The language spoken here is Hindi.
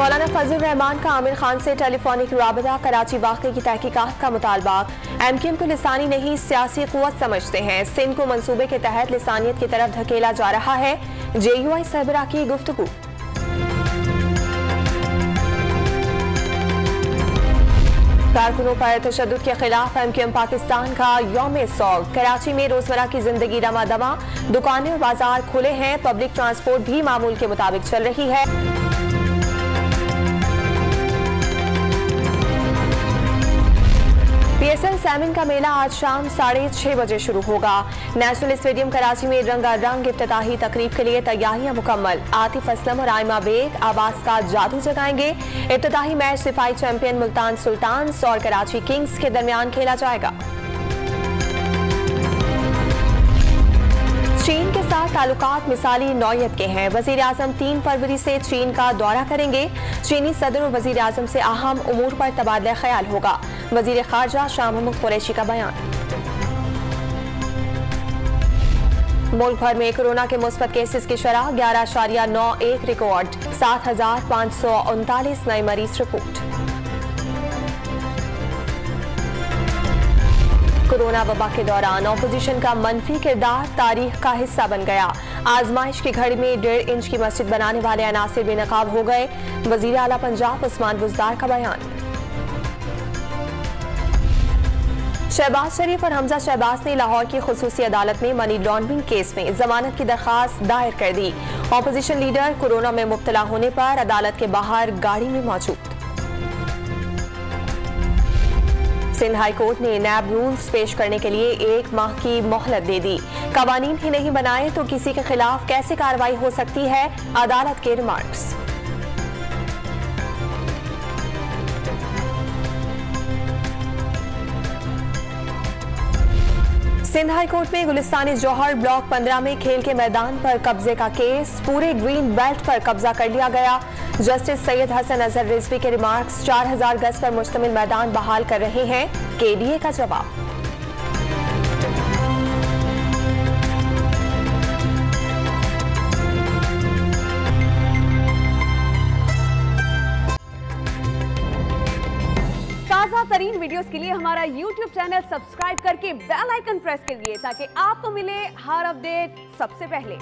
मौलाना फजल रहमान का आमिर खान से टेलीफोनिक राबता, कराची वाक़े की तहकीकात का मुतालबा। MQM को लिसानी नहीं सियासी क़ुव्वत समझते हैं। सिंध को मंसूबे के तहत लिसानियत की तरफ धकेला जा रहा है। JUI सरबराह की गुफ्तगू। कारकुनों पर तशद्दुद के खिलाफ MQM पाकिस्तान का यौम सौग। कराची में रोजमर्रा की जिंदगी रमा दमा, दुकानें और बाजार खुले हैं। पब्लिक ट्रांसपोर्ट भी मामूल के मुताबिक चल रही है। PSL सैमिन का मेला आज शाम 6:30 बजे शुरू होगा। नेशनल स्टेडियम कराची में रंगारंग इफ्तिताही तकरीब के लिए तैयारियां मुकम्मल। आतिफ असलम और आयमा बेग आवाज का जादू जगाएंगे। इफ्तिताही मैच सिपाही चैंपियन मुल्तान सुल्तान्स और कराची किंग्स के दरमियान खेला जाएगा। चीन के साथ ताल्लुकात मिसाली नौयत के हैं। वजीर आजम 3 फरवरी से चीन का दौरा करेंगे। चीनी सदर और वजीर आजम से अहम उमूर पर तबादला ख्याल होगा। वजीर खारजा शाह महमूद कुरैशी का बयान। मुल्क भर में कोरोना के मुस्बत केसेस की शरह 11.91 रिकॉर्ड। 7,539 नए मरीज रिपोर्ट। कोरोना वबा के दौरान ऑपोजिशन का मनफी किरदार तारीख का हिस्सा बन गया। आजमाइश की घड़ी में 1.5 इंच की मस्जिद बनाने वाले अनासिर बेनकाब हो गए। वजीर आला पंजाब उस्मान बुज़दार का बयान। शहबाज शरीफ और हमजा शहबाज ने लाहौर की खुसूसी अदालत में मनी लॉन्ड्रिंग केस में जमानत की दरखास्त दायर कर दी। ऑपोजिशन लीडर कोरोना में मुब्तला होने पर अदालत के बाहर गाड़ी में मौजूद। सिंध हाई कोर्ट ने नैब रूल्स पेश करने के लिए 1 माह की मोहलत दे दी। कवानीन ही नहीं बनाए तो किसी के खिलाफ कैसे कार्रवाई हो सकती है, अदालत के रिमार्क्स। सिंध हाई कोर्ट में गुलिस्तान जौहर ब्लॉक 15 में खेल के मैदान पर कब्जे का केस। पूरे ग्रीन बेल्ट पर कब्जा कर लिया गया। जस्टिस सैयद हसन अजहर रिजवी के रिमार्क्स। 4000 गज पर मुश्तमिल मैदान बहाल कर रहे हैं। KDA का जवाब। ताज़ा तरीन वीडियोस के लिए हमारा YouTube चैनल सब्सक्राइब करके बेल आइकन प्रेस करिए ताकि आपको मिले हर अपडेट सबसे पहले।